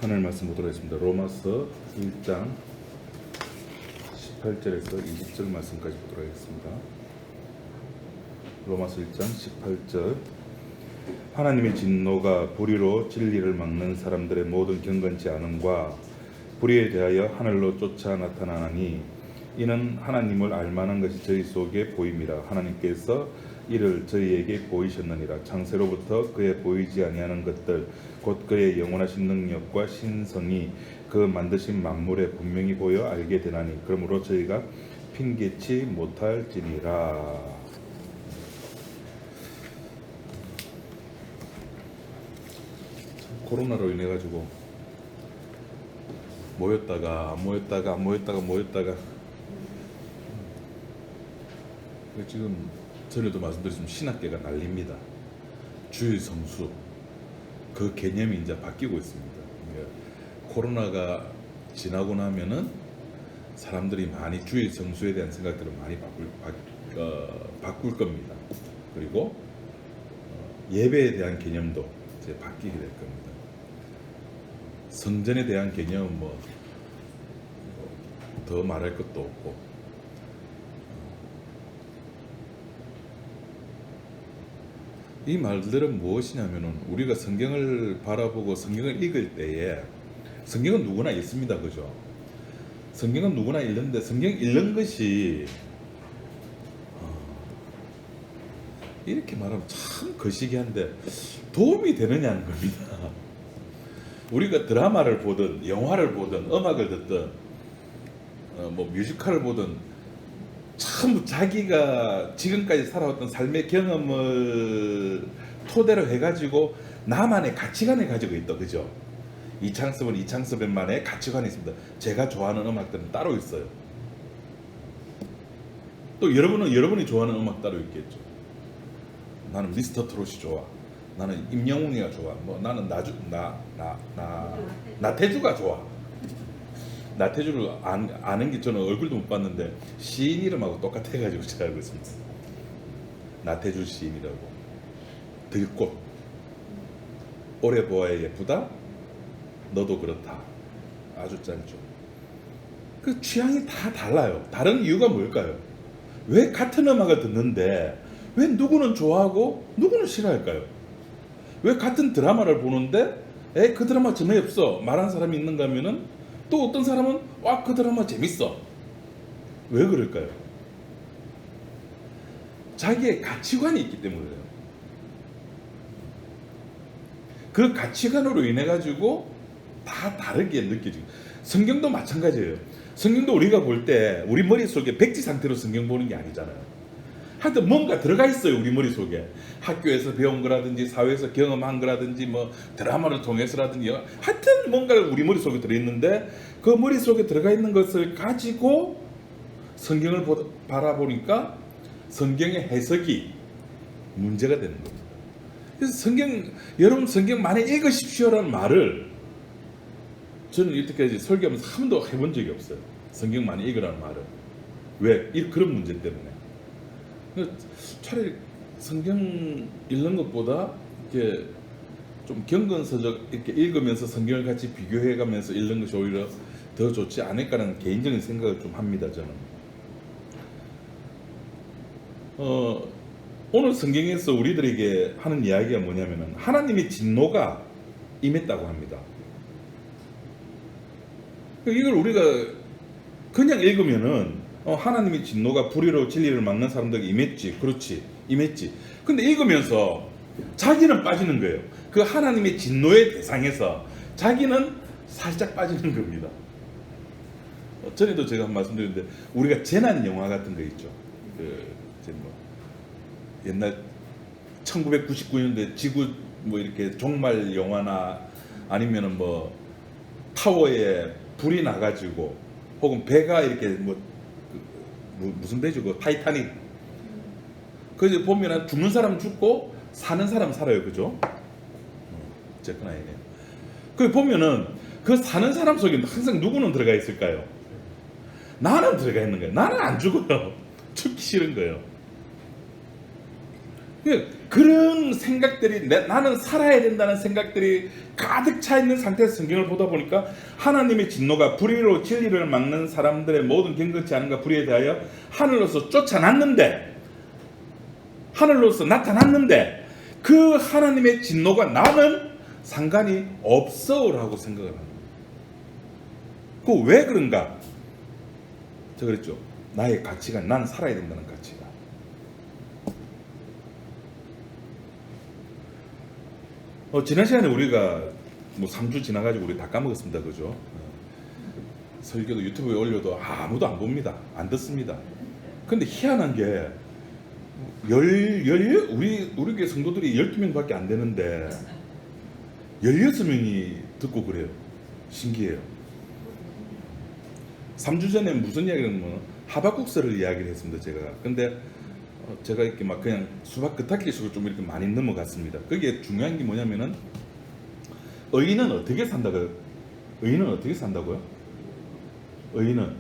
하나님 말씀 보도록 하겠습니다. 로마서 1장 18절에서 20절 말씀까지 보도록 하겠습니다. 로마서 1장 18절. 하나님의 진노가 불의로 진리를 막는 사람들의 모든 경건치 않음과 불의에 대하여 하늘로 쫓아 나타나니 이는 하나님을 알만한 것이 저희 속에 보임이라. 하나님께서 이를 저희에게 보이셨느니라. 창세로부터 그의 보이지 아니하는 것들 곧 그의 영원하신 능력과 신성이 그 만드신 만물에 분명히 보여 알게 되나니 그러므로 저희가 핑계치 못할지니라. 코로나로 인해 가지고 모였다가 지금 전에도 말씀드렸지만 신학계가 난립니다. 주일 성수 그 개념이 이제 바뀌고 있습니다. 코로나가 지나고 나면은 사람들이 많이 주일 성수에 대한 생각들을 많이 바꿀 겁니다. 그리고 예배에 대한 개념도 이제 바뀌게 될 겁니다. 성전에 대한 개념은 더 말할 것도 없고, 이 말들은 무엇이냐면은 우리가 성경을 바라보고 성경을 읽을 때에 성경은 누구나 읽습니다, 그죠? 성경은 누구나 읽는데 성경 읽는 것이 이렇게 말하면 참 거시기한데 도움이 되느냐는 겁니다. 우리가 드라마를 보든 영화를 보든 음악을 듣든 뮤지컬을 보든 전부 자기가 지금까지 살아왔던 삶의 경험을 토대로 해가지고 나만의 가치관을 가지고 있다, 그죠? 이창섭만의 가치관이 있습니다. 제가 좋아하는 음악들은 따로 있어요. 또 여러분이 좋아하는 음악 따로 있겠죠. 나는 미스터 트롯이 좋아. 나는 임영웅이가 좋아. 나는 나태주가 좋아. 나태주를 아는 게 저는 얼굴도 못 봤는데 시인 이름하고 똑같아가지고 제가 알고 있습니다. 나태주 시인이라고. 들꽃. 오래 보아야 예쁘다. 너도 그렇다. 아주 짠죠. 그 취향이 다 달라요. 다른 이유가 뭘까요? 왜 같은 음악을 듣는데 왜 누구는 좋아하고 누구는 싫어할까요? 왜 같은 드라마를 보는데 그 드라마 재미없어 말하는 사람이 있는가 하면은 또 어떤 사람은 와, 그 드라마 재밌어. 왜 그럴까요? 자기의 가치관이 있기 때문이에요. 그 가치관으로 인해 가지고 다 다르게 느껴지고, 성경도 마찬가지예요. 성경도 우리가 볼 때 우리 머릿속에 백지 상태로 성경 보는 게 아니잖아요. 하여튼 뭔가 들어가 있어요, 우리 머릿속에. 학교에서 배운 거라든지 사회에서 경험한 거라든지 드라마를 통해서라든지 하여튼 뭔가 우리 머릿속에 들어있는데 그 머릿속에 들어가 있는 것을 가지고 성경을 바라보니까 성경의 해석이 문제가 되는 겁니다. 그래서 여러분 성경 많이 읽으십시오라는 말을 저는 이때까지 설교하면서 한 번도 해본 적이 없어요. 성경 많이 읽으라는 말을. 왜? 그런 문제 때문에. 차라리 성경 읽는 것보다 이렇게 좀 경건서적 이렇게 읽으면서 성경을 같이 비교해가면서 읽는 것이 오히려 더 좋지 않을까라는 개인적인 생각을 좀 합니다, 저는. 오늘 성경에서 우리들에게 하는 이야기가 뭐냐면은 하나님의 진노가 임했다고 합니다. 이걸 우리가 그냥 읽으면은 하나님의 진노가 불의로 진리를 막는 사람들에게 임했지. 그렇지. 임했지. 근데 읽으면서 자기는 빠지는 거예요. 그 하나님의 진노의 대상에서 자기는 살짝 빠지는 겁니다. 전에도 제가 말씀드렸는데 우리가 재난 영화 같은 거 있죠. 옛날 1999년대 지구 이렇게 종말 영화나 아니면은 타워에 불이 나가지고 혹은 배가 이렇게 무슨 배죠? 그 타이타닉. 그래서 보면은 죽는 사람 죽고 사는 사람 살아요, 그죠? 어쨌거나 이네요. 그 보면은 그 사는 사람 속에 항상 누구는 들어가 있을까요? 나는 들어가 있는 거예요. 나는 안 죽어요. 죽기 싫은 거예요. 그런 생각들이 나는 살아야 된다는 생각들이 가득 차 있는 상태에서 성경을 보다 보니까 하나님의 진노가 불의로 진리를 막는 사람들의 모든 경건치 않은가 불의에 대하여 하늘로서 쫓아났는데, 하늘로서 나타났는데 그 하나님의 진노가 나는 상관이 없어라고 생각을 합니다. 그 왜 그런가? 저 그랬죠. 나의 가치가, 난 살아야 된다는 가치가. 지난 시간에 우리가 뭐 3주 지나가지고 우리 다 까먹었습니다. 그죠? 설교도 유튜브에 올려도 아무도 안 봅니다. 안 듣습니다. 근데 희한한 게 우리 교회 성도들이 12명밖에 안 되는데 16명이 듣고 그래요. 신기해요. 3주 전에 무슨 이야기를 하면 하박국서를 이야기를 했습니다. 근데 제가 이렇게 막 그냥 수박 긋타기 식으로 좀 이렇게 많이 넘어갔습니다. 그게 중요한 게 뭐냐면은 의인은 어떻게 산다고요? 의인은 어떻게 산다고요? 의인은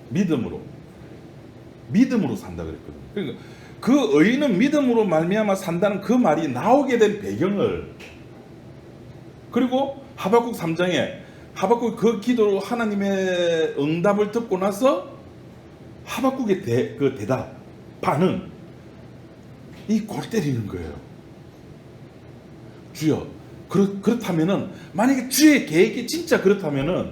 믿음으로 산다 그랬거든요. 그러니까 그 의인은 믿음으로 말미암아 산다는 그 말이 나오게 된 배경을, 그리고 하박국 3장에 하박국 그 기도로 하나님의 응답을 듣고 나서 하박국의 대답, 반응, 이 골 때리는 거예요. 주여, 그렇다면은, 만약에 주의 계획이 진짜 그렇다면은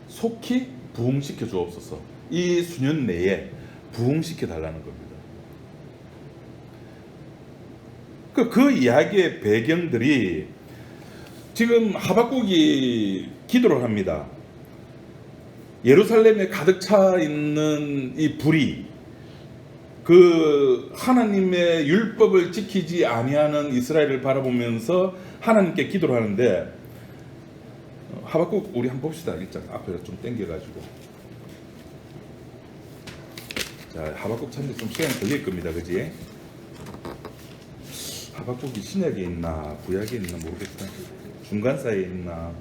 속히 부흥시켜 주옵소서. 이 수년 내에 부흥시켜 달라는 겁니다. 그 이야기의 배경들이 지금 하박국이 기도를 합니다. 예루살렘에 가득 차 있는 이 불이, 그 하나님의 율법을 지키지 아니하는 이스라엘을 바라보면서 하나님께 기도를 하는데, 하박국 우리 한번 봅시다. 일장 앞에서 좀 당겨가지고. 자, 하박국 찾는데 좀 시간이 걸릴 겁니다. 그지? 하박국이 신약에 있나 구약에 있나 모르겠다. 중간 사이에 있나.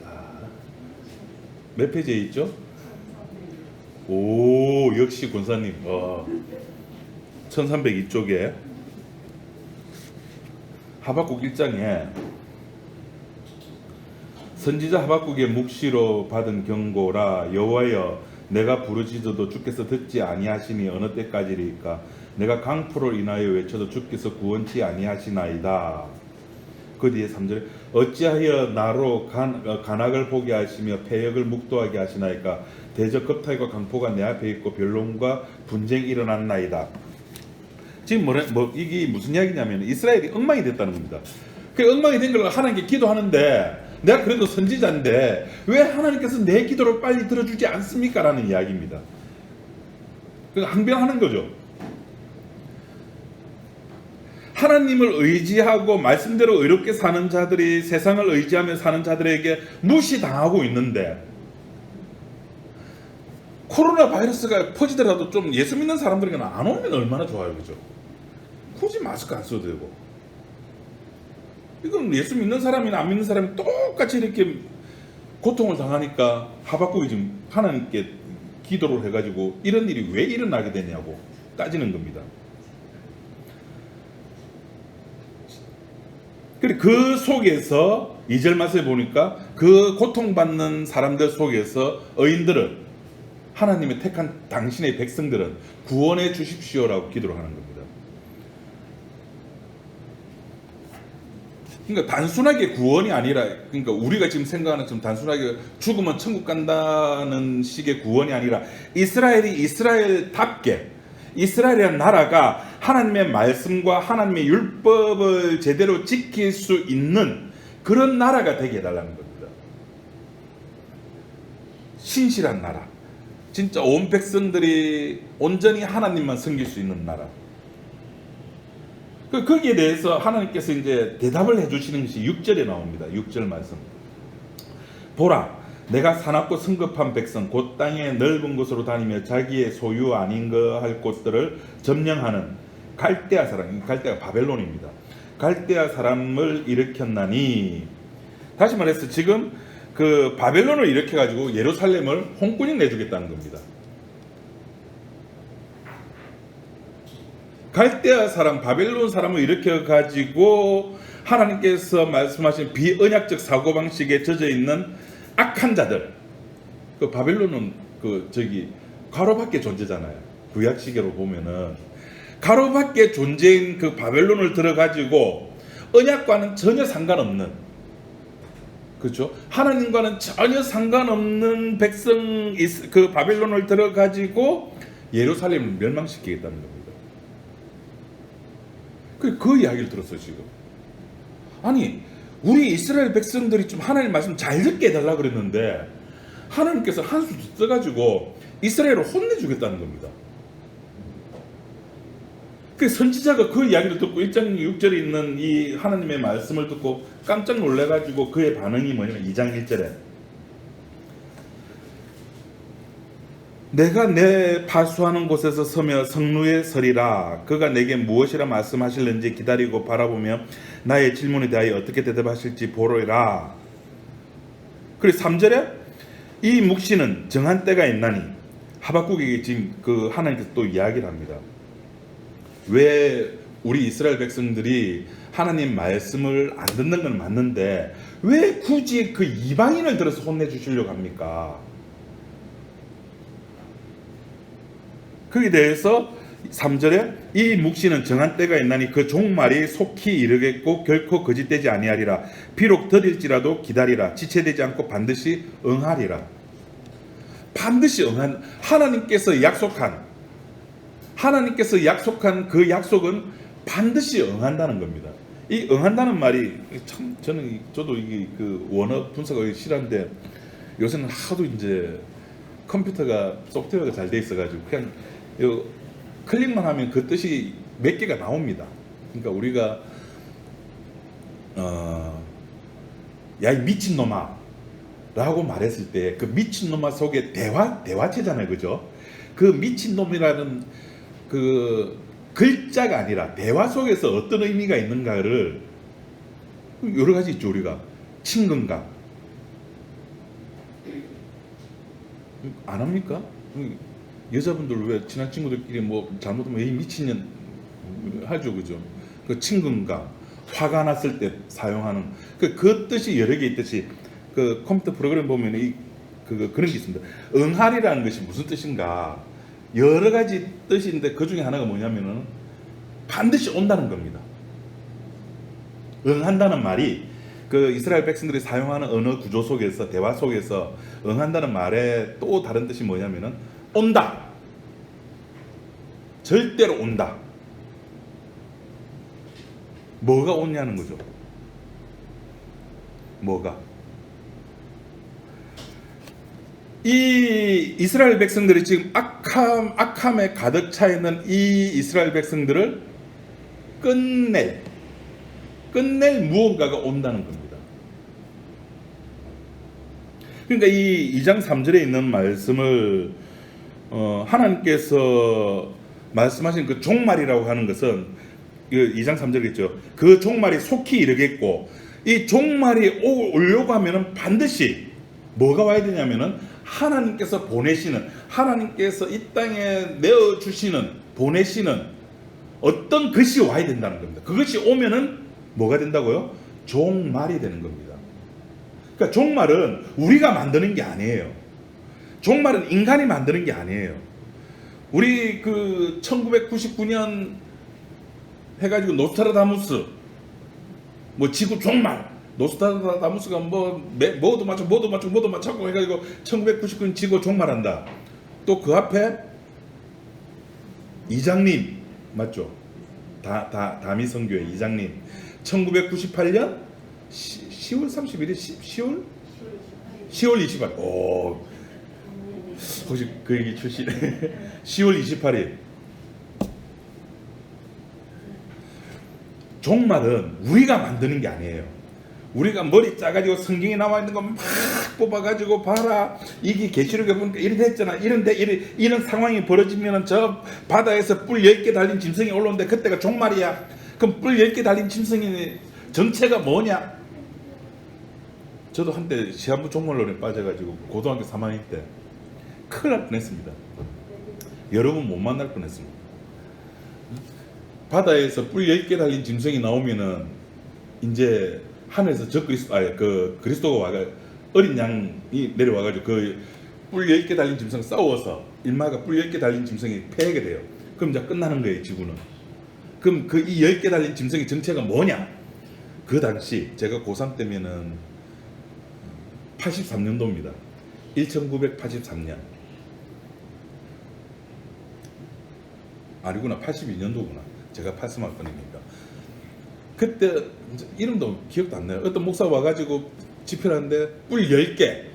자, 몇 페이지에 있죠? 오, 역시 권사님. 1302쪽에 하박국 1장에 선지자 하박국의 묵시로 받은 경고라. 여호와여, 내가 부르짖어도 주께서 듣지 아니하시니 어느 때까지리까? 내가 강포로 인하여 외쳐도 주께서 구원치 아니하시나이다. 그 뒤에 3절에 어찌하여 나로 간악을 보게 하시며 패역을 묵도하게 하시나이까? 대적 겁탈과 강포가 내 앞에 있고 변론과 분쟁이 일어났나이다. 지금 이게 무슨 이야기냐면 이스라엘이 엉망이 됐다는 겁니다. 그 엉망이 된 걸 하나님께 기도하는데, 내가 그래도 선지자인데 왜 하나님께서 내 기도를 빨리 들어주지 않습니까? 라는 이야기입니다. 항변하는 거죠. 하나님을 의지하고 말씀대로 의롭게 사는 자들이 세상을 의지하며 사는 자들에게 무시당하고 있는데, 코로나 바이러스가 퍼지더라도 좀 예수 믿는 사람들에게는 안 오면 얼마나 좋아요. 그죠? 굳이 마스크 안 써도 되고. 이건 예수 믿는 사람이나 안 믿는 사람이 똑같이 이렇게 고통을 당하니까 하박국이 지금 하나님께 기도를 해가지고 이런 일이 왜 일어나게 되냐고 따지는 겁니다. 그리고 그 속에서 2절 말씀에 보니까 그 고통받는 사람들 속에서 의인들은, 하나님의 택한 당신의 백성들은 구원해 주십시오라고 기도를 하는 겁니다. 그러니까 단순하게 구원이 아니라, 그러니까 우리가 지금 생각하는 좀 단순하게 죽으면 천국 간다는 식의 구원이 아니라, 이스라엘이 이스라엘답게, 이스라엘이라는 나라가 하나님의 말씀과 하나님의 율법을 제대로 지킬 수 있는 그런 나라가 되게 해달라는 겁니다. 신실한 나라, 진짜 온 백성들이 온전히 하나님만 섬길 수 있는 나라. 거기에 대해서 하나님께서 이제 대답을 해주시는 것이 6절에 나옵니다. 6절 말씀. 보라, 내가 사납고 성급한 백성, 곧 땅의 넓은 곳으로 다니며 자기의 소유 아닌 거 할 곳들을 점령하는 갈대아 사람, 갈대아 바벨론입니다. 갈대아 사람을 일으켰나니, 다시 말해서 지금 그 바벨론을 일으켜 가지고 예루살렘을 홍군이 내주겠다는 겁니다. 갈대아 사람, 바벨론 사람을 일으켜 가지고 하나님께서 말씀하신 비언약적 사고방식에 젖어 있는 악한 자들, 그 바벨론은 그 저기 가로 밖에 존재잖아요. 구약 시계로 보면은 가로 밖에 존재인 그 바벨론을 들어 가지고 언약과는 전혀 상관없는, 그렇죠? 하나님과는 전혀 상관없는 백성 그 바벨론을 들어 가지고 예루살렘을 멸망시키겠다는 겁니다. 그 이야기를 들었어요 지금. 아니 우리 이스라엘 백성들이 좀 하나님 말씀 잘 듣게 해달라 그랬는데 하나님께서 한 수 써가지고 이스라엘을 혼내주겠다는 겁니다. 그 선지자가 그 이야기를 듣고 1장 6절에 있는 이 하나님의 말씀을 듣고 깜짝 놀래가지고 그의 반응이 뭐냐면 2장 1절에 내가 내 파수하는 곳에서 서며 성루에 서리라. 그가 내게 무엇이라 말씀하실는지 기다리고 바라보며 나의 질문에 대하여 어떻게 대답하실지 보로라. 그리고 3절에 이 묵시는 정한 때가 있나니, 하박국에게 지금 그 하나님께서 또 이야기를 합니다. 왜 우리 이스라엘 백성들이 하나님 말씀을 안 듣는 건 맞는데 왜 굳이 그 이방인을 들어서 혼내주시려고 합니까? 거기에 대해서 3절에 이 묵시는 정한 때가 있나니 그 종말이 속히 이르겠고 결코 거짓되지 아니하리라. 비록 더딜지라도 기다리라. 지체되지 않고 반드시 응하리라. 반드시 응한, 하나님께서 약속한 그 약속은 반드시 응한다는 겁니다. 이 응한다는 말이 참 저도 이게 그 원어 분석하기 싫은데 요새는 하도 이제 컴퓨터가 소프트웨어가 잘 돼 있어가지고 그냥 클릭만 하면 그 뜻이 몇 개가 나옵니다. 그러니까 우리가 야 이 미친놈아 라고 말했을 때 그 미친놈아 속에 대화체잖아요, 그죠? 그 미친놈이라는 그 글자가 아니라 대화 속에서 어떤 의미가 있는가를 여러 가지 있죠. 우리가 친근감 안 합니까? 여자분들 왜 친한 친구들끼리 뭐 잘못하면 이 미친년 하죠, 그죠? 그 친근감, 화가 났을 때 사용하는 그 뜻이 여러 개 있듯이 그 컴퓨터 프로그램 보면 그런 게 있습니다. 응하리라는 것이 무슨 뜻인가? 여러 가지 뜻인데 그 중에 하나가 뭐냐면은 반드시 온다는 겁니다. 응한다는 말이 그 이스라엘 백성들이 사용하는 언어 구조 속에서 대화 속에서 응한다는 말의 또 다른 뜻이 뭐냐면은 온다. 절대로 온다. 뭐가 오냐는 거죠. 뭐가? 이 이스라엘 백성들이 지금 악함에 가득 차 있는 이 이스라엘 백성들을 끝낼 무언가가 온다는 겁니다. 그러니까 이 2장 3절에 있는 말씀을 하나님께서 말씀하신 그 종말이라고 하는 것은 2장 3절이겠죠. 그 종말이 속히 이르겠고 이 종말이 오려고 하면은 반드시 뭐가 와야 되냐면은 하나님께서 보내시는, 하나님께서 이 땅에 내어주시는, 보내시는 어떤 것이 와야 된다는 겁니다. 그것이 오면은 뭐가 된다고요? 종말이 되는 겁니다. 그러니까 종말은 우리가 만드는 게 아니에요. 종말은 인간이 만드는 게 아니에요. 우리 그 1999년 해가지고 노스트라다무스 뭐 지구 종말, 노스트라다무스가 뭐도 맞추고 해가지고 1999년 지구 종말한다. 또 그 앞에 이장님 맞죠? 다미성교회 이장님 1998년 10월 31일 10월 28일 오 혹시 그 얘기 출시네 10월 28일 종말은 우리가 만드는 게 아니에요. 우리가 머리 짜가지고 성경에 나와 있는 거 막 뽑아가지고 봐라 이게 계시록에 보니까 이렇게 했잖아 이런데 이런 상황이 벌어지면 저 바다에서 뿔 10개 달린 짐승이 올라오는데 그때가 종말이야. 그럼 뿔 10개 달린 짐승의 정체가 뭐냐? 저도 한때 시한부 종말론에 빠져가지고 고등학교 3학년 때 큰일 날 뻔했습니다. 여러분 못 만날 뻔했습니다. 바다에서 뿔 10개 달린 짐승이 나오면은 이제 하늘에서 그리스도가 와가 어린 양이 내려와가지고 그 뿔 10개 달린 짐승 싸워서 일마가 뿔 10개 달린 짐승이 패하게 돼요. 그럼 이제 끝나는 거예요, 지구는. 그럼 그 이 10개 달린 짐승의 정체가 뭐냐? 그 당시 제가 고3 때면은 83년도입니다. 1983년. 아니구나, 82년도구나. 제가 83학번이니까. 그때 이름도 기억도 안 나요. 어떤 목사 와가지고 집회를 하는데 뿔 10개.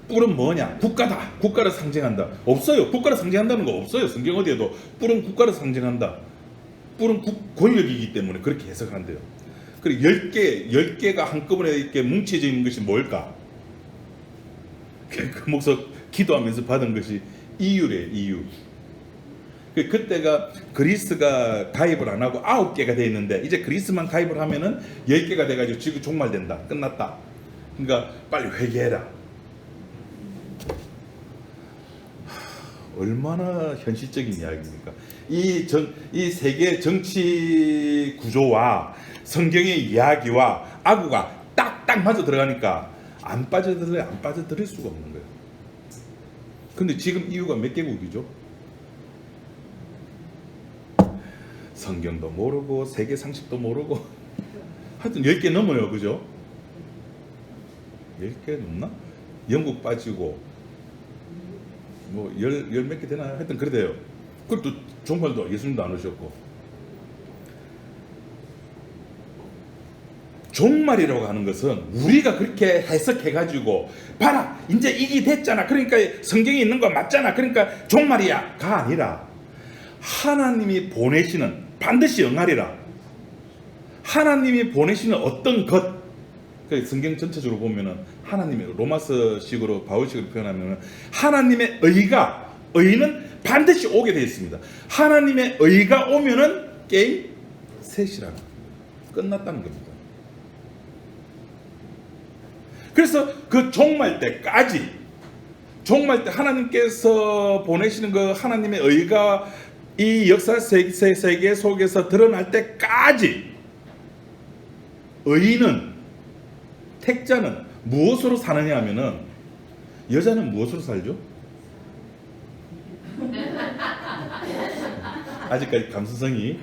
뿔은 뭐냐? 국가다. 국가를 상징한다. 없어요. 국가를 상징한다는 거 없어요. 성경 어디에도 뿔은 국가를 상징한다. 뿔은 권력이기 때문에 그렇게 해석한대요. 그리고 10개가 한꺼번에 이렇게 뭉쳐져 있는 것이 뭘까? 그 목사 기도하면서 받은 것이 이유래, 이유. 그때가 그리스가 가입을 안 하고 9개가 돼 있는데 이제 그리스만 가입을 하면은 10개가 돼가지고 지구 종말된다. 끝났다. 그러니까 빨리 회개해라. 얼마나 현실적인 이야기입니까? 이 세계 정치 구조와 성경의 이야기와 아구가 딱딱 맞아 들어가니까 안 빠져들을 수가 없는 거예요. 근데 지금 이유가 몇 개국이죠? 성경도 모르고 세계 상식도 모르고 하여튼 10개 넘어요. 그죠? 10개 넘나? 영국 빠지고 뭐 열 몇 개 되나요? 하여튼 그래요. 그것도 종말도 예수님도 안 오셨고. 종말이라고 하는 것은 우리가 그렇게 해석해가지고 봐라 이제 이게 됐잖아, 그러니까 성경에 있는 거 맞잖아, 그러니까 종말이야 가 아니라 하나님이 보내시는, 반드시 응하리라, 하나님이 보내시는 어떤 것, 성경 전체적으로 보면은 하나님의, 로마서식으로 바울식으로 표현하면은 하나님의 의는 반드시 오게 되어 있습니다. 하나님의 의가 오면은 게임 셋이라는, 끝났다는 겁니다. 그래서 그 종말 때까지, 종말 때 하나님께서 보내시는 그 하나님의 의가 이 역사 세계 속에서 드러날 때까지 의인은, 택자는 무엇으로 사느냐 하면은, 여자는 무엇으로 살죠? 아직까지 감수성이,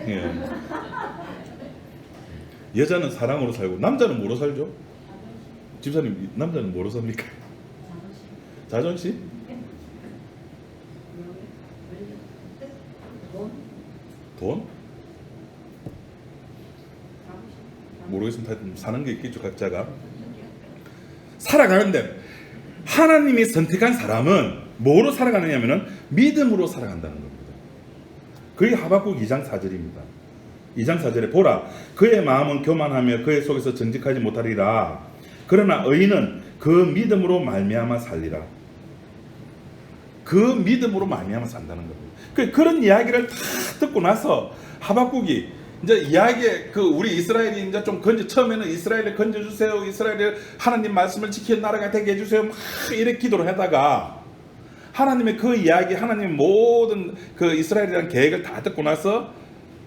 여자는 사랑으로 살고 남자는 뭐로 살죠? 집사님, 남자는 뭐로 삽니까? 자존심? 돈? 모르겠습니다. 사는 게 있겠죠, 각자가. 살아가는데 하나님이 선택한 사람은 뭐로 살아가느냐면은 믿음으로 살아간다는 겁니다. 그게 하박국 2장 4절입니다. 2장 4절에 보라, 그의 마음은 교만하며 그의 속에서 정직하지 못하리라. 그러나 의인은 그 믿음으로 말미암아 살리라. 그 믿음으로 말미암아 산다는 겁니다. 그런 이야기를 다 듣고 나서 하박국이 이제 이야기에 우리 이스라엘이 이제 좀 처음에는 이스라엘을 건져주세요, 이스라엘을 하나님 말씀을 지키는 나라가 되게 해주세요, 막 이렇게 기도를 하다가 하나님의 그 이야기, 하나님의 모든 그 이스라엘이라는 계획을 다 듣고 나서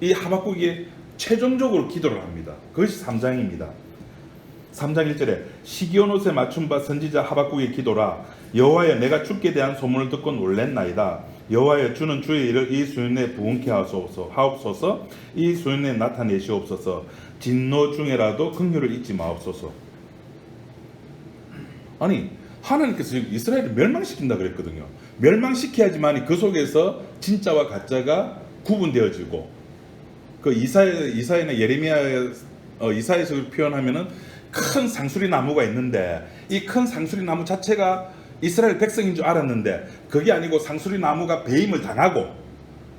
이 하박국이 최종적으로 기도를 합니다. 그것이 3장입니다. 3장 1절에 시기온 옷에 맞춤 바 선지자 하박국의 기도라. 여호와여, 내가 주께 대한 소문을 듣고 놀랬나이다. 여호와여, 주는 주의 일을 이 수년에 부응케 하옵소서. 이 수년에 나타내시옵소서. 진노 중에라도 긍휼을 잊지 마옵소서. 아니, 하나님께서 이스라엘을 멸망시킨다 그랬거든요. 멸망시켜야지만 그 속에서 진짜와 가짜가 구분되어지고, 그 이사야나 이사야서를 표현하면은 큰 상수리 나무가 있는데, 이 큰 상수리 나무 자체가 이스라엘 백성인 줄 알았는데 그게 아니고 상수리 나무가 배임을 당하고,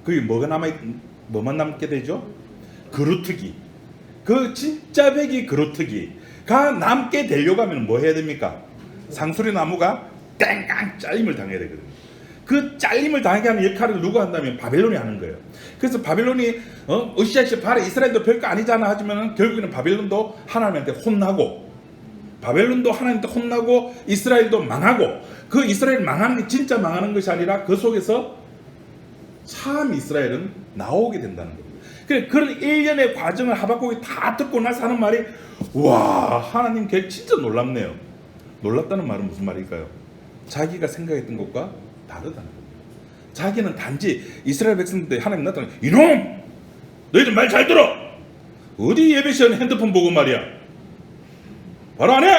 그게 뭐만 남게 되죠? 그루트기. 그 진짜 백이 그루트기가 남게 되려고 하면 뭐 해야 됩니까? 상수리 나무가 땡깡 잘림을 당해야 되거든요. 그 잘림을 당하게 하는 역할을 누가 한다면 바벨론이 하는 거예요. 그래서 바벨론이 으쌰으쌰 봐라, 이스라엘도 별거 아니잖아 하지만 결국에는 바벨론도 하나님한테 혼나고, 바벨론도 하나님한테 혼나고 이스라엘도 망하고, 그 이스라엘 망하는 게 진짜 망하는 것이 아니라 그 속에서 참 이스라엘은 나오게 된다는 겁니다. 그래, 그런 일련의 과정을 하박국이 다 듣고 나서 하는 말이, 와, 하나님 계획 진짜 놀랍네요. 놀랍다는 말은 무슨 말일까요? 자기가 생각했던 것과 다르다는 겁니다. 자기는 단지 이스라엘 백성들 하나님 나타나, 이놈! 너희들 말 잘 들어! 어디 예배 시간에 핸드폰 보고 말이야? 바로 안 해!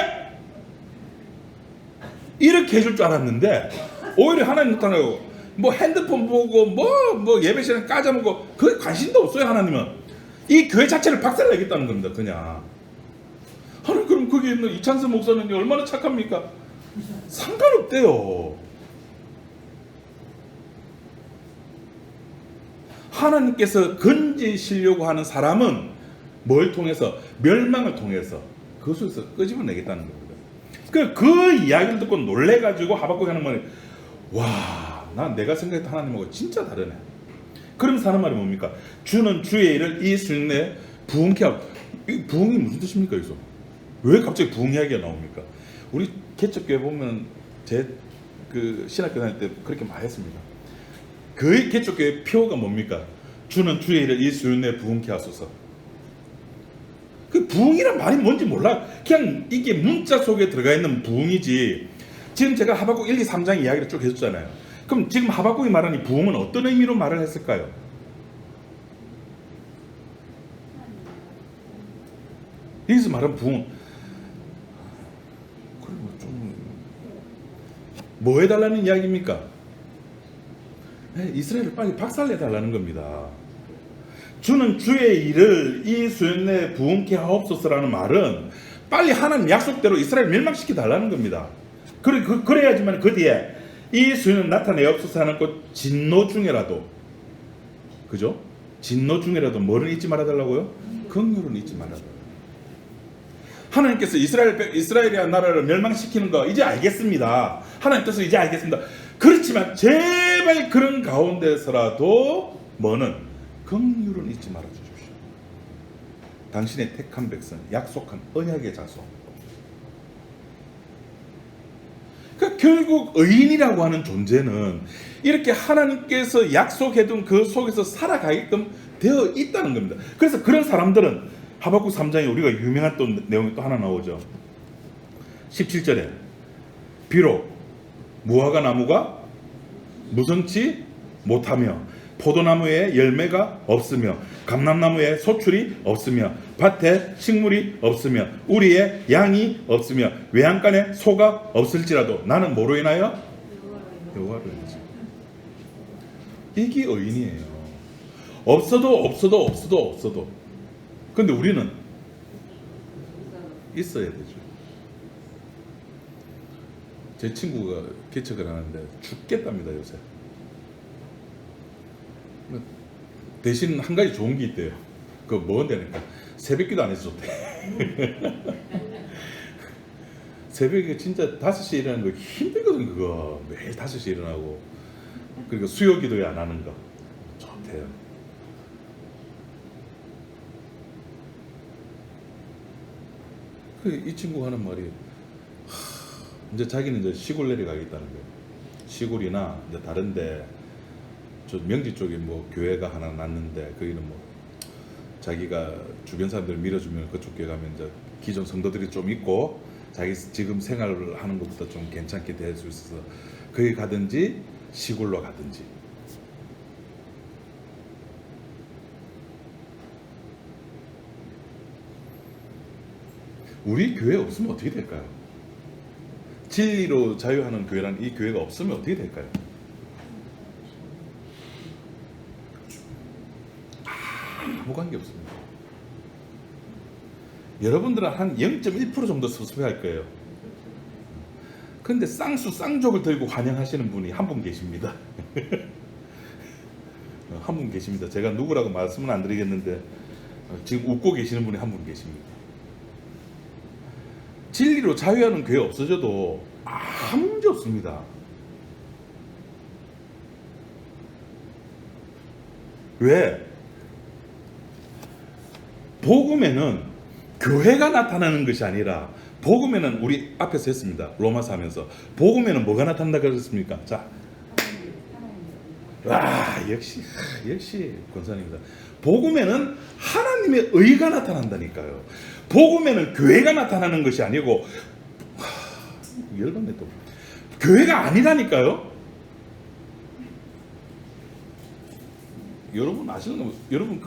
이렇게 해줄 줄 알았는데, 오히려 하나님 나타나고, 뭐 핸드폰 보고 뭐 예배 시간에 까자먹고, 그게 관심도 없어요. 하나님은 이 교회 자체를 박살내겠다는 겁니다. 그냥. 하나님, 그럼 거기 있는 이찬수 목사는 얼마나 착합니까? 상관없대요. 하나님께서 건지시려고 하는 사람은 뭘 통해서? 멸망을 통해서 그 속에서 끄집어내겠다는 겁니다. 그 이야기를 듣고 놀래가지고 하박국이 하는 말이, 와, 난 내가 생각했던 하나님하고 진짜 다르네. 그러면서 하는 말이 뭡니까? 주는 주의 일을 이 수년에 부흥케 하고. 이 부흥이 무슨 뜻입니까? 여기서 왜 갑자기 부흥 이야기가 나옵니까? 우리 개척교회 보면 제 그 신학교 다닐 때 그렇게 말했습니다. 그 개척교회 표어가 뭡니까? 주는 주의 일을 이 수년에 부흥케 하소서. 그 부흥이란 말이 뭔지 몰라. 그냥 이게 문자 속에 들어가 있는 부흥이지. 지금 제가 하박국 1, 2, 3장 이야기를 쭉 해줬잖아요. 그럼 지금 하박국이 말하는 이 부흥은 어떤 의미로 말을 했을까요? 여기서 말하는 부흥, 그리고 좀 뭐 해달라는 이야기입니까? 이스라엘을 빨리 박살내달라는 겁니다. 주는 주의 일을 이 수년 내에 부흥케 하옵소서라는 말은 빨리 하나님 약속대로 이스라엘 멸망시켜 달라는 겁니다. 그래야지만 그 뒤에 이 수년 나타내옵소서 하는 것 진노 중에라도, 그죠? 진노 중에라도 뭐를 잊지 말아달라고요? 긍휼은 잊지 말아달라고요. 하나님께서 이스라엘이라는 나라를 멸망시키는 거 이제 알겠습니다. 하나님 뜻을 이제 알겠습니다. 그렇지만 제발 그런 가운데서라도 뭐는 긍휼은 잊지 말아 주십시오. 당신의 택한 백성, 약속한 언약의 자손. 그러니까 결국 의인이라고 하는 존재는 이렇게 하나님께서 약속해둔 그 속에서 살아가게끔 되어 있다는 겁니다. 그래서 그런 사람들은 하박국 3장에 우리가 유명한 또 내용이 또 하나 나오죠. 17절에 비록 무화과 나무가 무성치 못하며 포도나무에 열매가 없으며 감람나무에 소출이 없으며 밭에 식물이 없으며 우리의 양이 없으며 외양간에 소가 없을지라도 나는 뭐로 인하여? 여호와로 인하여. 이게 의인이에요. 없어도 근데 우리는 있어야 되죠. 제 친구가 개척을 하는데 죽겠답니다 요새. 대신 한 가지 좋은 게 있대요. 그거 뭐한다니까? 새벽기도 안 해서 좋대. 새벽에 진짜 5시에 일어나는 거 힘들거든. 그거 매일 5시에 일어나고, 그리고 수요기도에 안 하는 거 좋대요. 이 친구가 하는 말이, 이제 자기는 이제 시골 내려가겠다는 거예요. 시골이나 이제 다른데, 저 명지 쪽에 뭐 교회가 하나 났는데 거기는 뭐 자기가 주변 사람들 밀어주면 그쪽 교회 가면 이제 기존 성도들이 좀 있고 자기 지금 생활을 하는 것보다 좀 괜찮게 될 수 있어서 거기 가든지 시골로 가든지. 우리 교회 없으면 어떻게 될까요? 진리로 자유하는 교회란 이 교회가 없으면 어떻게 될까요? 아무 관계 없습니다. 여러분들은 한 0.1% 정도 섭섭해할 거예요. 그런데 쌍족을 들고 환영하시는 분이 한 분 계십니다. 한 분 계십니다. 제가 누구라고 말씀은 안 드리겠는데 지금 웃고 계시는 분이 한 분 계십니다. 진리로 자유하는 교회 없어져도 아무 문제 없습니다. 왜? 복음에는 교회가 나타나는 것이 아니라 복음에는 우리 앞에서 했습니다. 로마서 하면서 복음에는 뭐가 나타난다 그랬습니까? 자, 와 역시 권사님이다. 복음에는 하나님의 의가 나타난다니까요. 복음에는 교회가 나타나는 것이 아니고 열받네 또. 교회가 아니라니까요. 여러분 아시는 거 여러분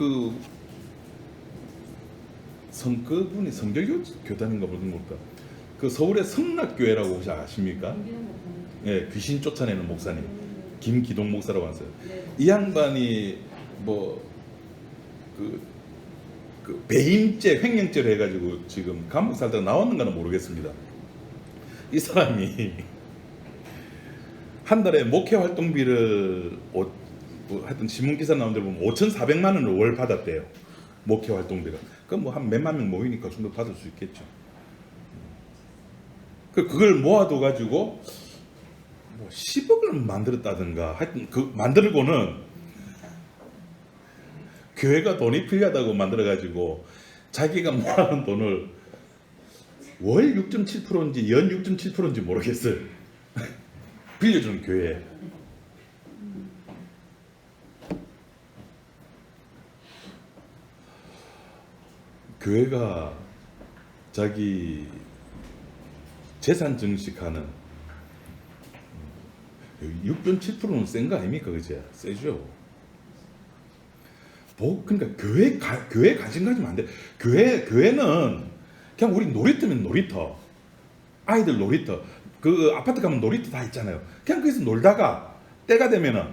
그분이 성결교단인가 모르겠다. 그 서울의 성락교회라고 혹시 아십니까? 예, 귀신 쫓아내는 목사님 김기동 목사라고 하세요. 이 양반이 그 배임죄 횡령죄로 해가지고 지금 감옥 살다가 나왔는가는 모르겠습니다. 이 사람이 한 달에 목회 활동비를 하여튼 신문기사 나온 데 보면 5,400만 원을 월 받았대요. 목회 활동비가. 그럼 뭐 한 몇만 명 모이니까 그 정도 받을 수 있겠죠. 그걸 모아둬 가지고 뭐 10억을 만들었다든가 하여튼 그 만들고는 교회가 돈이 필요하다고 만들어 가지고 자기가 모아놓은 돈을 월 6.7%인지 연 6.7%인지 모르겠어요. 빌려주는 교회. 교회가 자기 재산 증식하는 6.7%는 센 거 아닙니까? 그제? 세죠. 그러니까 교회 관심 가지면 안 돼. 교회는 그냥 우리 놀이터면 놀이터. 아이들 놀이터. 그 아파트 가면 놀이터 다 있잖아요. 그냥 거기서 놀다가 때가 되면은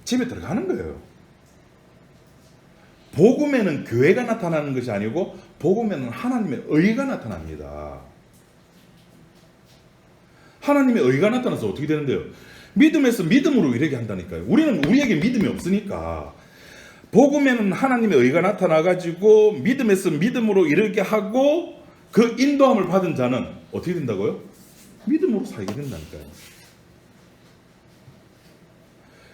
집에 들어가는 거예요. 복음에는 교회가 나타나는 것이 아니고 복음에는 하나님의 의가 나타납니다. 하나님의 의가 나타나서 어떻게 되는데요? 믿음에서 믿음으로 이르게 한다니까요. 우리에게 믿음이 없으니까 복음에는 하나님의 의가 나타나가지고 믿음에서 믿음으로 이르게 하고 그 인도함을 받은 자는 어떻게 된다고요? 믿음으로 살게 된다니까요.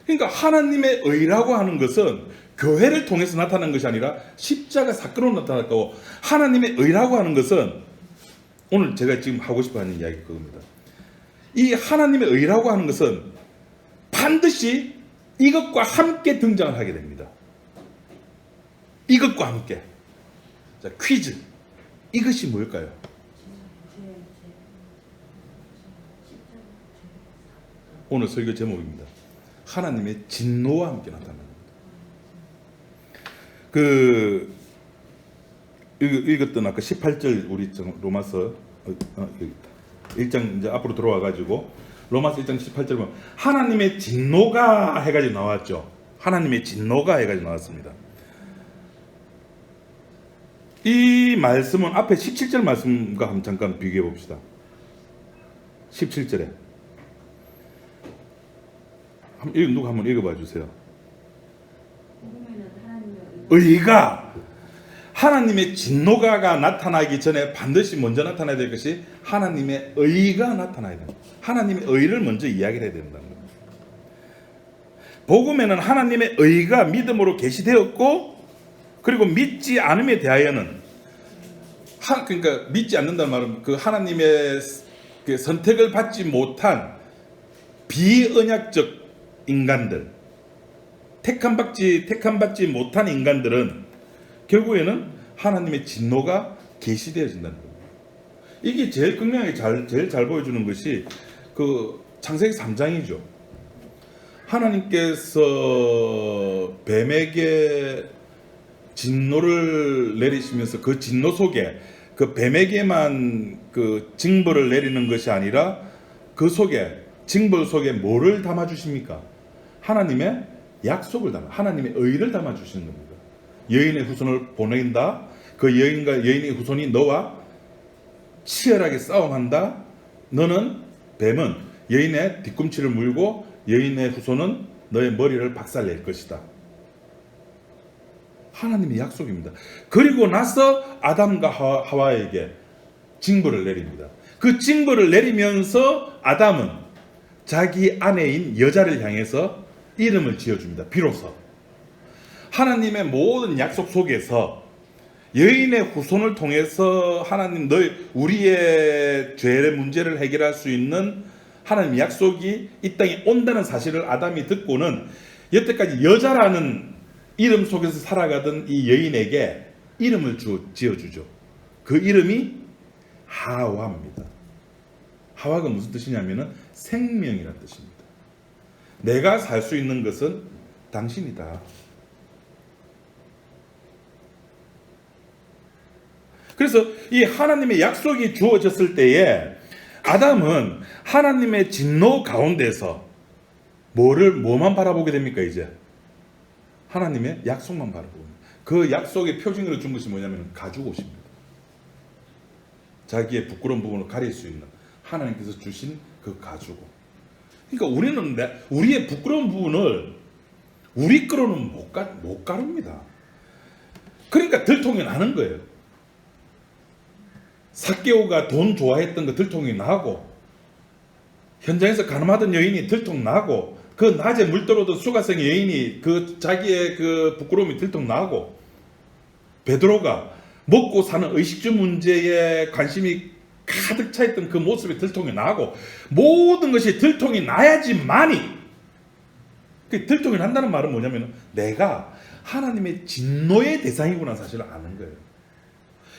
그러니까 하나님의 의라고 하는 것은 교회를 통해서 나타나는 것이 아니라 십자가 사건으로 나타날 거고, 하나님의 의라고 하는 것은 오늘 제가 지금 하고 싶어 하는 이야기 그겁니다. 이 하나님의 의라고 하는 것은 반드시 이것과 함께 등장을 하게 됩니다. 이것과 함께. 자, 퀴즈. 이것이 뭘까요? 오늘 설교 제목입니다. 하나님의 진노와 함께 나타납니다. 읽었던 아까 18절 우리 로마서 1장 이제 앞으로 들어와 가지고 로마서 1장 18절 보면 하나님의 진노가 해가지고 나왔죠. 하나님의 진노가 해가지고 나왔습니다. 이 말씀은 앞에 17절 말씀과 한번 잠깐 비교해 봅시다. 17절에 누가 한번 읽어봐 주세요. 의가 하나님의 진노가 나타나기 전에 반드시 먼저 나타나야 될 것이 하나님의 의가 나타나야 됩니다. 하나님의 의를 먼저 이야기를 해야 된다는 겁니다. 복음에는 하나님의 의가 믿음으로 계시되었고, 그리고 믿지 않음에 대하여는 그러니까 믿지 않는다는 말은 그 하나님의 그 선택을 받지 못한 비언약적 인간들, 택함받지 못한 인간들은 결국에는 하나님의 진노가 계시되어진다는 겁니다. 이게 제일 극명하게 제일 잘 보여주는 것이 그 창세기 3장이죠. 하나님께서 뱀에게 진노를 내리시면서 그 진노 속에 그 뱀에게만 그 징벌을 내리는 것이 아니라 그 속에 징벌 속에 뭐를 담아 주십니까? 하나님의 약속을 하나님의 의를 담아 주시는 겁니다. 여인의 후손을 보낸다. 그 여인과 여인의 후손이 너와 치열하게 싸움한다. 너는 뱀은 여인의 뒤꿈치를 물고 여인의 후손은 너의 머리를 박살낼 것이다. 하나님의 약속입니다. 그리고 나서 아담과 하와에게 징벌을 내립니다. 그 징벌을 내리면서 아담은 자기 아내인 여자를 향해서 이름을 지어줍니다. 비로소 하나님의 모든 약속 속에서 여인의 후손을 통해서 하나님 우리의 죄의 문제를 해결할 수 있는 하나님 약속이 이 땅에 온다는 사실을 아담이 듣고는 여태까지 여자라는 이름 속에서 살아가던 이 여인에게 이름을 지어주죠. 그 이름이 하와입니다. 하와가 무슨 뜻이냐면은 생명이라는 뜻입니다. 내가 살 수 있는 것은 당신이다. 그래서 이 하나님의 약속이 주어졌을 때에 아담은 하나님의 진노 가운데서 뭐만 바라보게 됩니까? 이제 하나님의 약속만 바라보고, 그 약속의 표징으로 준 것이 뭐냐면 가죽옷입니다. 자기의 부끄러운 부분을 가릴 수 있는 하나님께서 주신 그 가죽옷. 그러니까 우리는 우리의 부끄러운 부분을 우리 거로는 못 가릅니다. 그러니까 들통이 나는 거예요. 삭개오가 돈 좋아했던 거 들통이 나고, 현장에서 가늠하던 여인이 들통 나고, 그 낮에 물 떨어오던 수가성 여인이 그 자기의 그 부끄러움이 들통 나고, 베드로가 먹고 사는 의식주 문제에 관심이 가득 차 있던 그 모습이 들통이 나고, 모든 것이 들통이 나야지만이, 그 들통이 난다는 말은 뭐냐면 내가 하나님의 진노의 대상이구나 사실을 아는 거예요.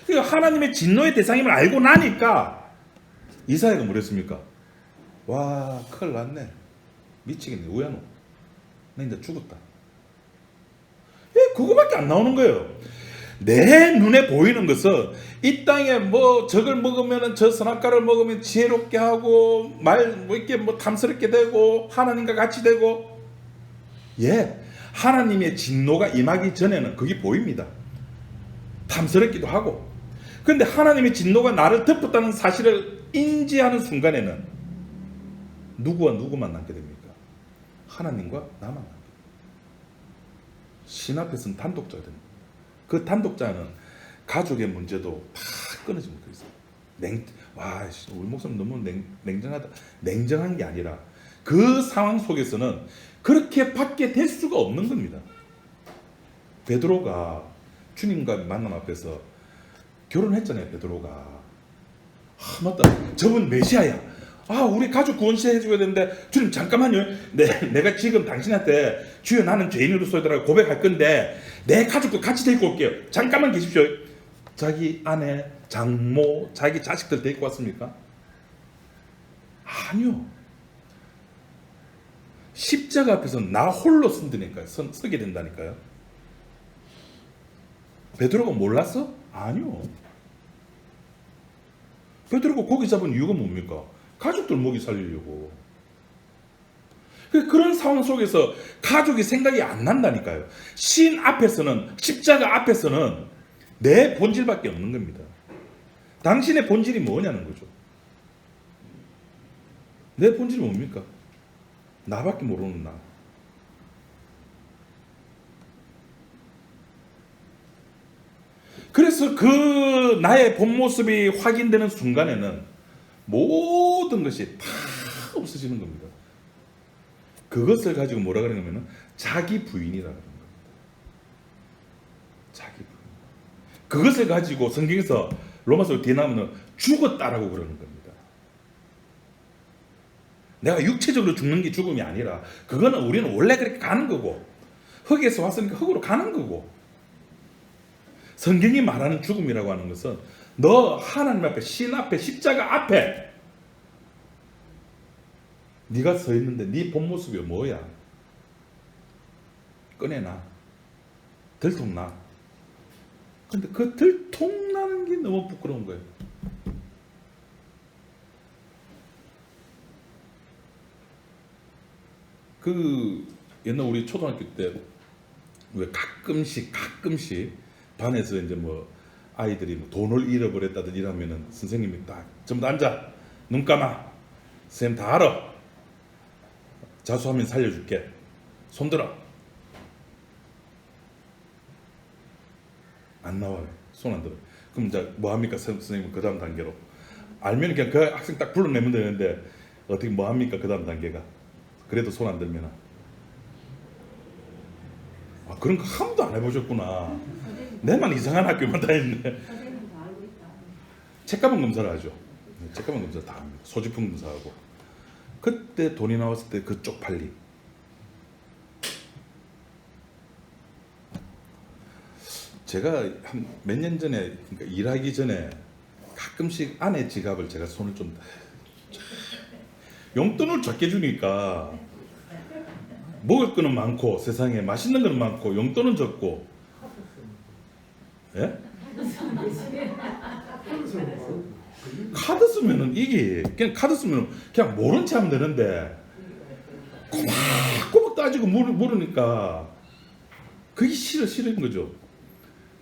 그러니까 하나님의 진노의 대상임을 알고 나니까 이사야가 뭐랬습니까? 와, 큰일 났네. 미치겠네. 우야노. 나 이제 죽었다. 그거밖에 안 나오는 거예요. 내 눈에 보이는 것은 이 땅에 뭐 저걸 먹으면 저 선악과를 먹으면 지혜롭게 하고 뭐 이렇게 뭐 탐스럽게 되고 하나님과 같이 되고, 하나님의 진노가 임하기 전에는 그게 보입니다. 탐스럽기도 하고. 그런데 하나님의 진노가 나를 덮었다는 사실을 인지하는 순간에는 누구와 누구만 남게 됩니까? 하나님과 나만 남게 됩니다. 신 앞에서는 단독자가 됩니다. 그 단독자는 가족의 문제도 다 끊어지 못하고 있어요. 우리 목사님 너무 냉정하다. 냉정한 게 아니라 그 상황 속에서는 그렇게 밖에 될 수가 없는 겁니다. 베드로가 주님과 만남 앞에서 결혼했잖아요. 베드로가 맞다, 저분 메시아야. 우리 가족 구원시켜 해줘야 되는데 주님 잠깐만요. 내가 지금 당신한테 주여 나는 죄인으로서더라고 고백할 건데 내 가족도 같이 데리고 올게요. 잠깐만 계십시오. 자기 아내, 장모, 자기 자식들 데리고 왔습니까? 아니요. 십자가 앞에서 나 홀로 서게 된다니까요. 베드로가 몰랐어? 아니요. 베드로가 고기 잡은 이유가 뭡니까? 가족들 먹이 살리려고. 그런 상황 속에서 가족이 생각이 안 난다니까요. 신 앞에서는, 십자가 앞에서는 내 본질밖에 없는 겁니다. 당신의 본질이 뭐냐는 거죠. 내 본질이 뭡니까? 나밖에 모르는 나. 그래서 그 나의 본 모습이 확인되는 순간에는 모든 것이 다 없어지는 겁니다. 그것을 가지고 뭐라 그러냐면 자기 부인이라 그러는 겁니다. 자기 부인. 그것을 가지고 성경에서 로마서 뒤에 나오면 죽었다라고 그러는 겁니다. 내가 육체적으로 죽는 게 죽음이 아니라 그거는 우리는 원래 그렇게 가는 거고, 흙에서 왔으니까 흙으로 가는 거고, 성경이 말하는 죽음이라고 하는 것은 너 하나님 앞에, 신 앞에, 십자가 앞에 네가 서 있는데 네 본 모습이 뭐야? 꺼내놔. 들통나. 근데 그 들통나는 게 너무 부끄러운 거예요. 그 옛날 우리 초등학교 때 왜 가끔씩 반에서 이제 뭐 아이들이 뭐 돈을 잃어버렸다든 이러면은 선생님이 딱 전부 앉아, 눈 감아, 선생님 다 알아, 자수하면 살려줄게, 손 들어. 안 나와요. 손 안 들어. 그럼 이제 뭐 합니까? 선생님은 그 다음 단계로 알면 그냥 그 학생 딱 불러내면 되는데 어떻게 뭐 합니까? 그 다음 단계가. 그래도 손 안 들면 그런 거 한 번도 안 해보셨구나. 내만 이상한 학교만 다녔네. 선생님 다 알고 있다. 책가방 검사를 하죠. 책가방 검사 다 합니다. 소지품 검사하고. 그때 돈이 나왔을 때 그 쪽팔림. 제가 한 몇 년 전에, 그러니까 일하기 전에 가끔씩 아내 지갑을 제가 손을 좀 용돈을 적게 주니까 먹을 거는 많고 세상에 맛있는 거는 많고 용돈은 적고. 예? 카드 쓰면은 이게 그냥 카드 쓰면 그냥 모른 체 하면 되는데 꼬박꼬박 따지고 모르니까 그게 싫은 거죠.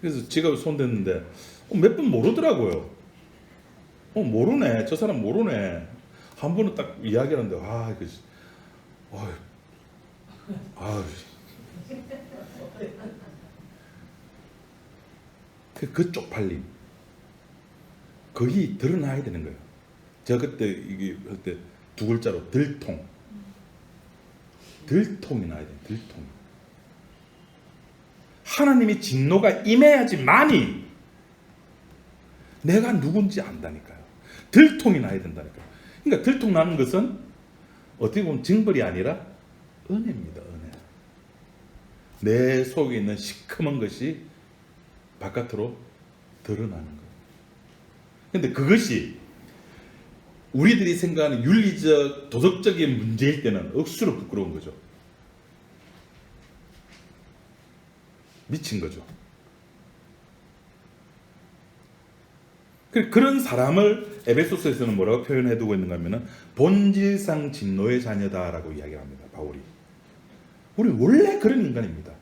그래서 지갑에 손 댔는데 몇 번 모르더라고요. 모르네. 저 사람 모르네. 한 번은 딱 이야기를 하는데 그 쪽팔림 거기 드러나야 되는 거예요. 제가 그때 이게 그때 두 글자로 들통이 나야 돼요. 들통. 하나님의 진노가 임해야지만이 내가 누군지 안다니까요. 들통이 나야 된다니까요. 그러니까 들통 나는 것은 어떻게 보면 징벌이 아니라 은혜입니다. 은혜. 내 속에 있는 시커먼 것이 바깥으로 드러나는 거예요. 근데 그것이 우리들이 생각하는 윤리적, 도덕적인 문제일 때는 억수로 부끄러운 거죠. 미친 거죠. 그런 사람을 에베소서에서는 뭐라고 표현해두고 있는가 하면 본질상 진노의 자녀다라고 이야기합니다. 바울이. 우리는 원래 그런 인간입니다.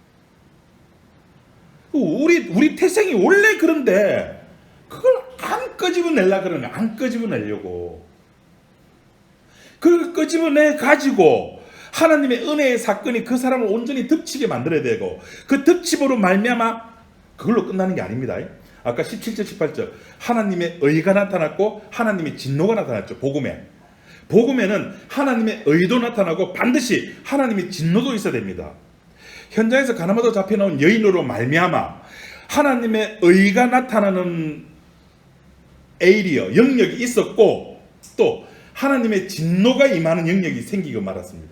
우리 태생이 원래 그런데 그걸 안 끄집어내려고 그러네. 안 끄집어내려고. 그걸 끄집어내 가지고 하나님의 은혜의 사건이 그 사람을 온전히 덮치게 만들어야 되고 그 덮침으로 말미암아 그걸로 끝나는 게 아닙니다. 아까 17절 18절 하나님의 의가 나타났고 하나님의 진노가 나타났죠. 복음에는 하나님의 의도 나타나고 반드시 하나님의 진노도 있어야 됩니다. 현장에서 가나마도 잡혀나온 여인으로 말미암아 하나님의 의가 나타나는 에이리어 영역이 있었고 또 하나님의 진노가 임하는 영역이 생기고 말았습니다.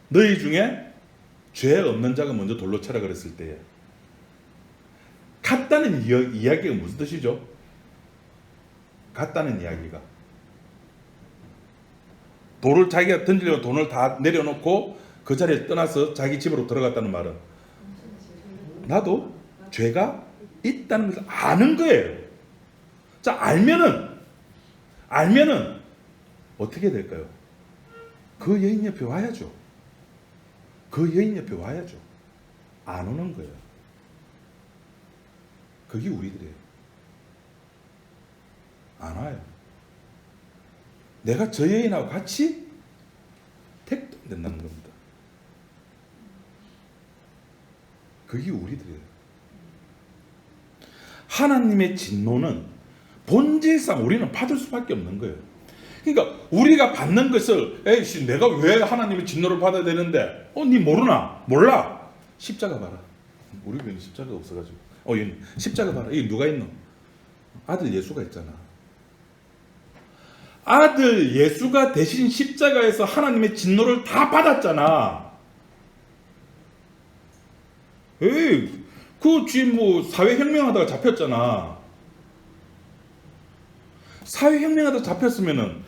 너희 중에 죄 없는 자가 먼저 돌로 쳐라 그랬을 때에 같다는 이야기가 무슨 뜻이죠? 같다는 이야기가 돌을 자기가 던지려고 돈을 다 내려놓고 그 자리에 떠나서 자기 집으로 들어갔다는 말은 나도 죄가 있다는 것을 아는 거예요. 자, 알면은 어떻게 될까요? 그 여인 옆에 와야죠. 그 여인 옆에 와야죠. 안 오는 거예요. 그게 우리들이에요. 안 와요. 내가 저 여인하고 같이 택도 안 된다는 겁니다. 그게 우리들이에요. 하나님의 진노는 본질상 우리는 받을 수밖에 없는 거예요. 그러니까 우리가 받는 것을 에이씨 내가 왜 하나님의 진노를 받아야 되는데 니 모르나? 몰라. 십자가 봐라. 우리 교회는 십자가가 없어가지고 십자가 봐라. 이게 누가 있노? 아들 예수가 있잖아. 아들 예수가 대신 십자가에서 하나님의 진노를 다 받았잖아. 그 지금 사회혁명하다가 잡혔잖아. 사회혁명하다가 잡혔으면은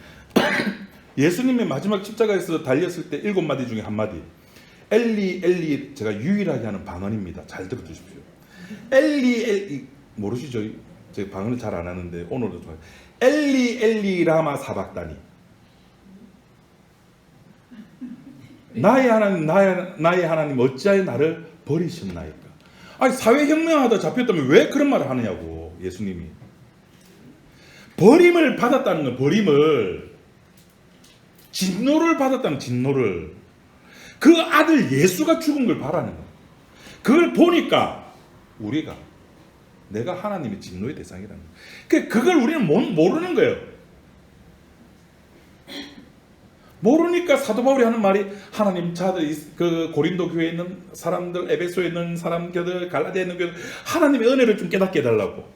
예수님의 마지막 십자가에서 달렸을 때 7마디 중에 한마디 엘리 엘리 제가 유일하게 하는 방언입니다. 잘 들어주십시오. 엘리 엘리 모르시죠? 제가 방언을 잘 안 하는데 오늘도 좋아요. 엘리 엘리 라마 사박다니 나의 하나님 어찌하여 나를 버리셨나이까. 아니 사회혁명하다 잡혔다면 왜 그런 말을 하느냐고. 예수님이 버림을 받았다는 건 버림을 진노를 받았다는 진노를 그 아들 예수가 죽은 걸 바라는 거예요. 그걸 보니까 우리가 내가 하나님의 진노의 대상이라는 거예요. 그걸 우리는 모르는 거예요. 모르니까 사도 바울이 하는 말이 하나님 자들 그 고린도 교회에 있는 사람들, 에베소에 있는 사람들, 갈라디아에 있는 교회 하나님의 은혜를 좀 깨닫게 해달라고.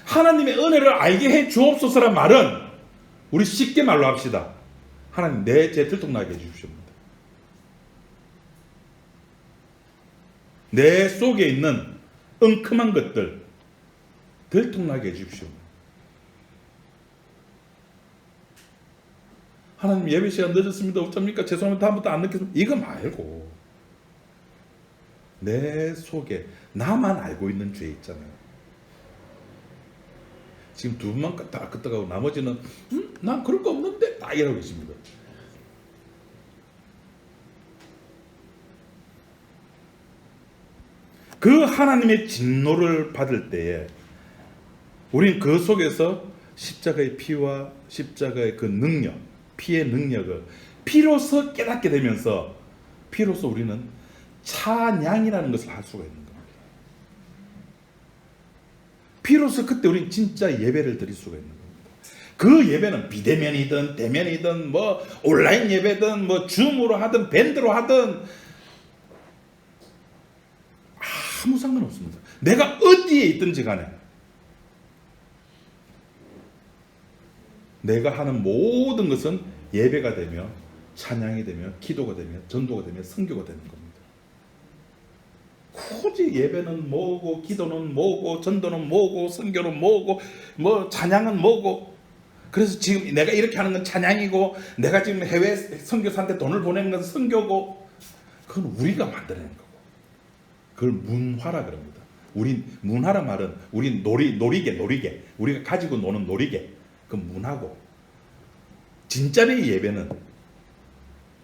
하나님의 은혜를 알게 해 주옵소서란 말은 우리 쉽게 말로 합시다. 하나님 내 죄 들통나게 해주십시오. 내 속에 있는 엉큼한 것들 들통나게 해주십시오. 하나님 예배 시간 늦었습니다. 어쩝니까? 죄송합니다. 다음부터 안 늦겠습니다. 이거 말고 내 속에 나만 알고 있는 죄 있잖아요. 지금 두 분만 딱 끄떡하고 나머지는 난 그럴 거 없는데 딱 이러고 계십니다. 그 하나님의 진노를 받을 때에 우린 그 속에서 십자가의 피와 십자가의 그 능력, 피의 능력을 피로서 깨닫게 되면서 피로서 우리는 찬양이라는 것을 할 수가 있는 겁니다. 비로소 그때 우리는 진짜 예배를 드릴 수가 있는 겁니다. 그 예배는 비대면이든 대면이든 뭐 온라인 예배든 뭐 줌으로 하든 밴드로 하든 아무 상관없습니다. 내가 어디에 있든지 간에 내가 하는 모든 것은 예배가 되며 찬양이 되며 기도가 되며 전도가 되며 선교가 되는 겁니다. 굳이 예배는 뭐고 기도는 뭐고 전도는 뭐고 선교는 뭐고 뭐 찬양은 뭐고 그래서 지금 내가 이렇게 하는 건 찬양이고 내가 지금 해외 선교사한테 돈을 보내는 건 선교고 그건 우리가 만들어낸 거고 그걸 문화라 그럽니다. 우린 문화란 말은 우린 놀이개 우리가 가지고 노는 놀이개 그 문화고 진짜의 예배는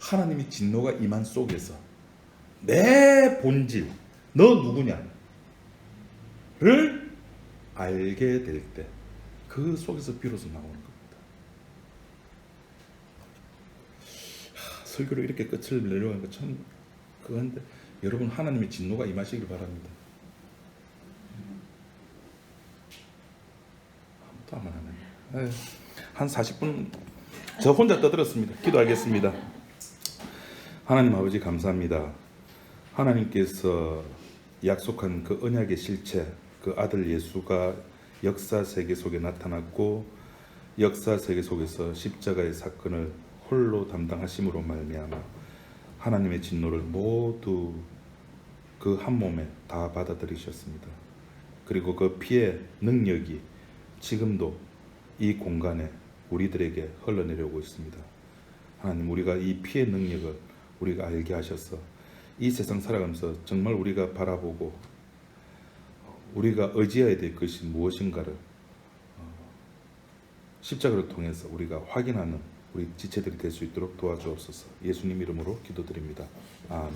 하나님의 진노가 임한 속에서 내 본질 너 누구냐를 알게 될 때 그 속에서 비로소 나오는 겁니다. 설교로 이렇게 끝을 내려고 하는 거 참 그건데 여러분 하나님의 진노가 임하시길 바랍니다. 아무도 안 하네. 한 40분 저 혼자 떠들었습니다. 기도하겠습니다. 하나님 아버지 감사합니다. 하나님께서 약속한 그 언약의 실체, 그 아들 예수가 역사 세계 속에 나타났고 역사 세계 속에서 십자가의 사건을 홀로 담당하심으로 말미암아 하나님의 진노를 모두 그 한 몸에 다 받아들이셨습니다. 그리고 그 피의 능력이 지금도 이 공간에 우리들에게 흘러내려오고 있습니다. 하나님 우리가 이 피의 능력을 우리가 알게 하셔서 이 세상 살아가면서 정말 우리가 바라보고 우리가 의지해야 될 것이 무엇인가를 십자가를 통해서 우리가 확인하는 우리 지체들이 될 수 있도록 도와주옵소서. 예수님 이름으로 기도드립니다. 아멘.